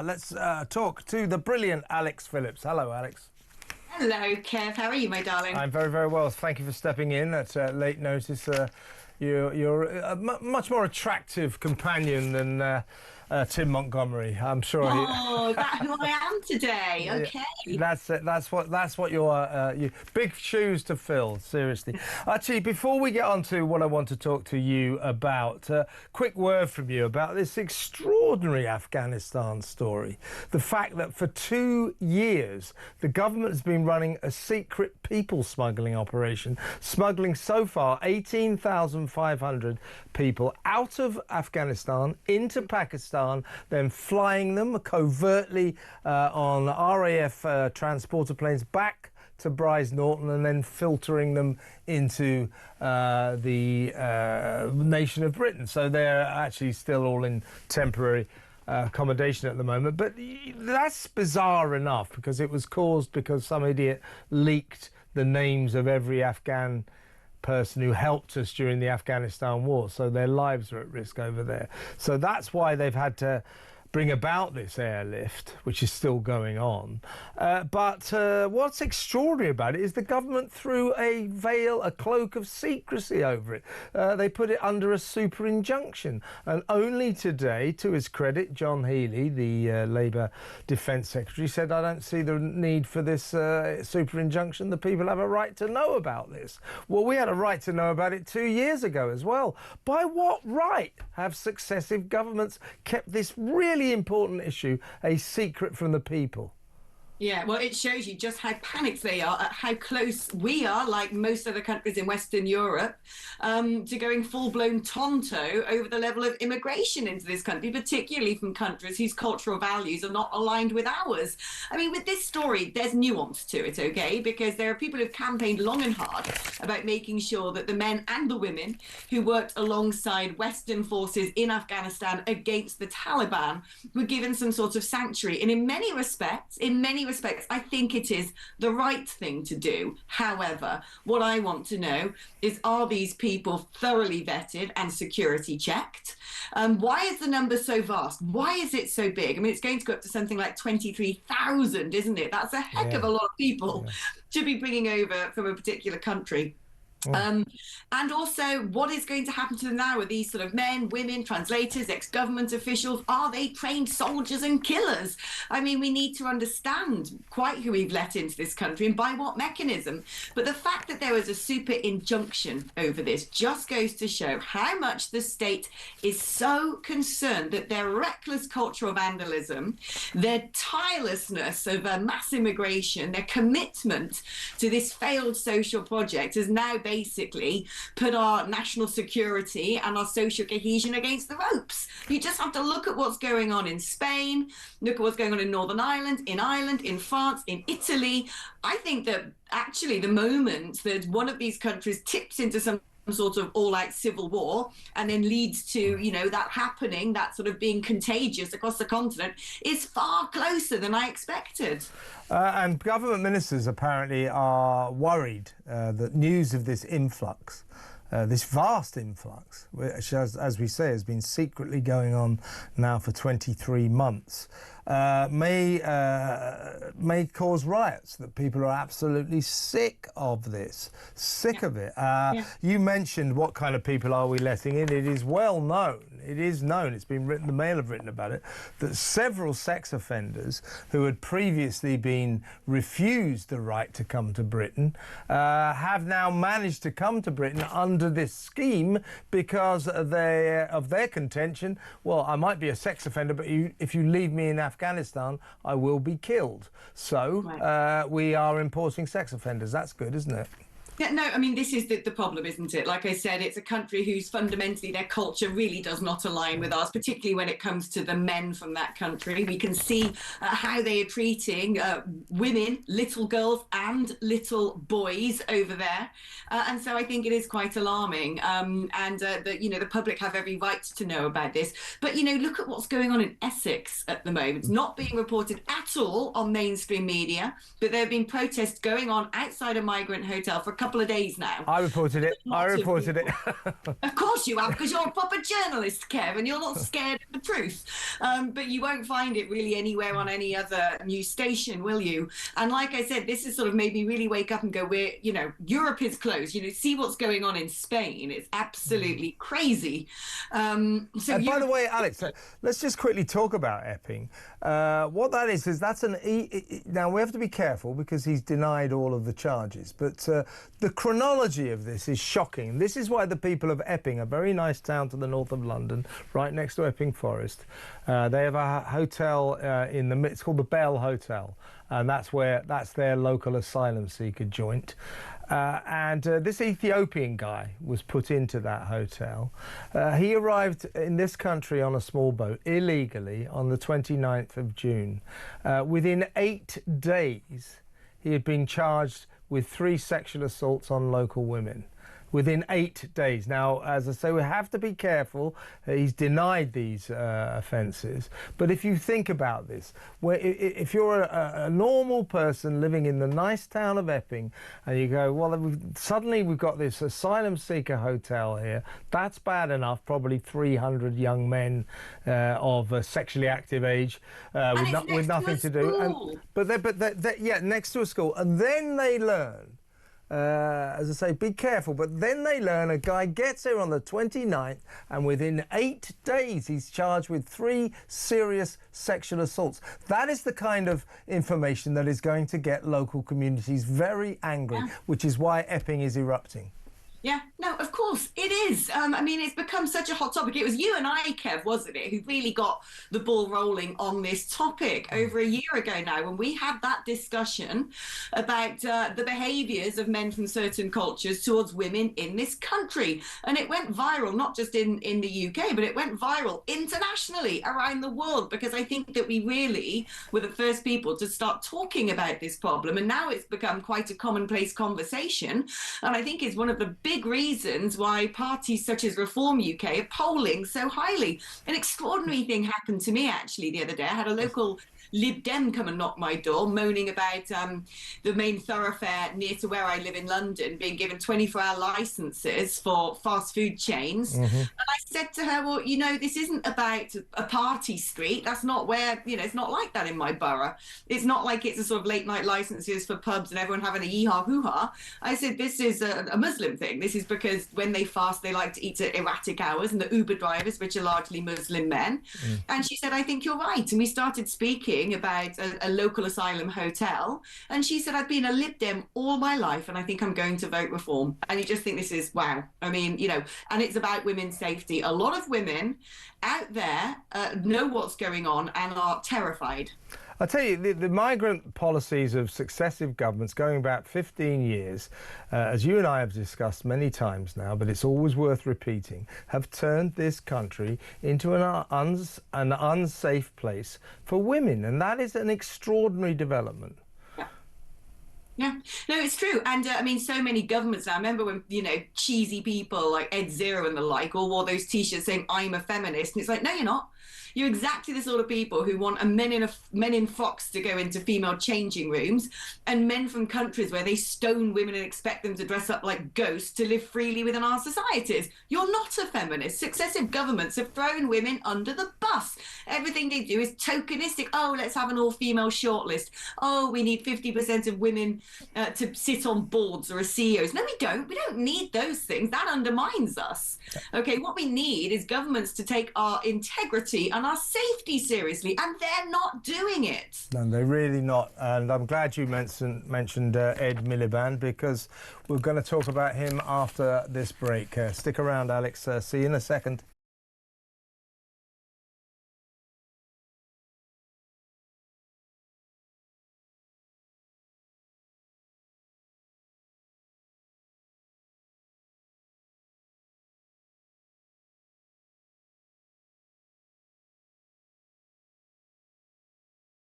Let's talk to the brilliant Alex Phillips. Hello, Alex. Hello, Kev. How are you, my darling? I'm very, very well. Thank you for stepping in at late notice. You're a much more attractive companion than Tim Montgomery. I'm sure. Oh, that's who I am today. Okay. That's it. That's what you are. You big shoes to fill. Seriously. Actually, before we get on to what I want to talk to you about, quick word from you about this extraordinary Afghanistan story. The fact that for 2 years the government has been running a secret people smuggling operation, smuggling so far 18,500 people out of Afghanistan into Pakistan, then flying them covertly on RAF transporter planes back to Brize Norton and then filtering them into the nation of Britain. So they're actually still all in temporary accommodation at the moment. But that's bizarre enough because it was caused because some idiot leaked the names of every Afghan person who helped us during the Afghanistan war, so their lives are at risk over there. So that's why they've had to bring about this airlift, which is still going on. But what's extraordinary about it is the government threw a veil, a cloak of secrecy over it. They put it under a super injunction. And only today, to his credit, John Healey, the Labour Defence Secretary, said, I don't see the need for this super injunction. The people have a right to know about this. Well, we had a right to know about it 2 years ago as well. By what right have successive governments kept this really important issue a secret from the people? Yeah, well, it shows you just how panicked they are at how close we are, like most other countries in Western Europe, to going full-blown tonto over the level of immigration into this country, particularly from countries whose cultural values are not aligned with ours. I mean, with this story, there's nuance to it, okay? Because there are people who've campaigned long and hard about making sure that the men and the women who worked alongside Western forces in Afghanistan against the Taliban were given some sort of sanctuary. And in many respects, I think it is the right thing to do. However, what I want to know is, are these people thoroughly vetted and security checked? Why is the number so vast? Why is it so big? I mean, it's going to go up to something like 23,000, isn't it? That's a heck of a lot of people to be bringing over from a particular country. And also, what is going to happen to them now? Are these sort of men, women, translators, ex-government officials? Are they trained soldiers and killers? I mean, we need to understand quite who we've let into this country and by what mechanism. But the fact that there was a super injunction over this just goes to show how much the state is so concerned that their reckless cultural vandalism, their tirelessness of mass immigration, their commitment to this failed social project has now basically put our national security and our social cohesion against the ropes. You just have to look at what's going on in Spain, look at what's going on in Northern Ireland, in France, in Italy. I think that actually the moment that one of these countries tips into some sort of all-out civil war and then leads to, you know, that happening, that sort of being contagious across the continent, is far closer than I expected. And government ministers apparently are worried that news of this influx, this vast influx, which, as we say, has been secretly going on now for 23 months, may cause riots, that people are absolutely sick of this, sick of it. You mentioned what kind of people are we letting in. It is well known, it's been written, the Mail have written about it, that several sex offenders who had previously been refused the right to come to Britain have now managed to come to Britain under this scheme because of their contention, well, I might be a sex offender, but if you leave me in Afghanistan, I will be killed. So we are importing sex offenders. That's good, isn't it? Yeah, no, I mean, this is the problem, isn't it? Like I said, it's a country whose fundamentally their culture really does not align with ours, particularly when it comes to the men from that country. We can see how they are treating women, little girls and little boys over there. And so I think it is quite alarming. The public have every right to know about this. But, you know, look at what's going on in Essex at the moment. It's not being reported at all on mainstream media, but there have been protests going on outside a migrant hotel for a couple couple of days now. I reported it. I reported it. Of course you have, because you're a proper journalist, Kev, and you're not scared of the truth. But you won't find it really anywhere on any other news station, will you? And like I said, this has sort of made me really wake up and go, Europe is closed. See what's going on in Spain. It's absolutely crazy. And by the way, Alex, let's just quickly talk about Epping. What that is that's now we have to be careful because he's denied all of the charges, but the chronology of this is shocking. This is why the people of Epping, a very nice town to the north of London, right next to Epping Forest, they have a hotel it's called the Bell Hotel, and that's their local asylum seeker joint. And this Ethiopian guy was put into that hotel. He arrived in this country on a small boat illegally on the 29th of June. Within 8 days, he had been charged with 3 sexual assaults on local women. Within 8 days. Now, as I say, we have to be careful. He's denied these offences. But if you think about this, if you're a normal person living in the nice town of Epping and you go, well, suddenly we've got this asylum seeker hotel here, that's bad enough. Probably 300 young men of sexually active age with nothing to do. But they're next to a school. And then they learn, as I say, be careful, but then they learn a guy gets here on the 29th and within 8 days he's charged with 3 serious sexual assaults. That is the kind of information that is going to get local communities very angry, which is why Epping is erupting. Yeah, no, of course it is. It's become such a hot topic. It was you and I, Kev, wasn't it, who really got the ball rolling on this topic over a year ago now, when we had that discussion about the behaviours of men from certain cultures towards women in this country. And it went viral, not just in the UK, but it went viral internationally around the world, because I think that we really were the first people to start talking about this problem. And now it's become quite a commonplace conversation. And I think it's one of the big reasons why parties such as Reform UK are polling so highly. An extraordinary thing happened to me actually the other day. I had a local Lib Dem come and knock my door, moaning about the main thoroughfare near to where I live in London being given 24-hour licenses for fast food chains. And I said to her, well, this isn't about a party street. That's not where, it's not like that in my borough. It's not like it's a sort of late night licenses for pubs and everyone having a yee-haw hoo-ha. I said, this is a Muslim thing. This is because when they fast, they like to eat at erratic hours, and the Uber drivers, which are largely Muslim men. And she said, I think you're right. And we started speaking about a local asylum hotel, and she said, I've been a Lib Dem all my life and I think I'm going to vote Reform. And you just think this is wow. And it's about women's safety. A lot of women out there know what's going on and are terrified. I'll tell you, the migrant policies of successive governments going back 15 years, as you and I have discussed many times now, but it's always worth repeating, have turned this country into an unsafe place for women. And that is an extraordinary development. Yeah, no, it's true. And so many governments now, I remember when, cheesy people like Ed Zero and the like all wore those T-shirts saying, I'm a feminist. And it's like, no, you're not. You're exactly the sort of people who want men in frocks to go into female changing rooms, and men from countries where they stone women and expect them to dress up like ghosts to live freely within our societies. You're not a feminist. Successive governments have thrown women under the bus. Everything they do is tokenistic. Oh, let's have an all-female shortlist. Oh, we need 50% of women to sit on boards or as CEOs. No, we don't. We don't need those things. That undermines us. Okay, what we need is governments to take our integrity and our safety seriously, and they're not doing it. No, they're really not. And I'm glad you mentioned Ed Miliband, because we're going to talk about him after this break. Stick around, Alex. See you in a second.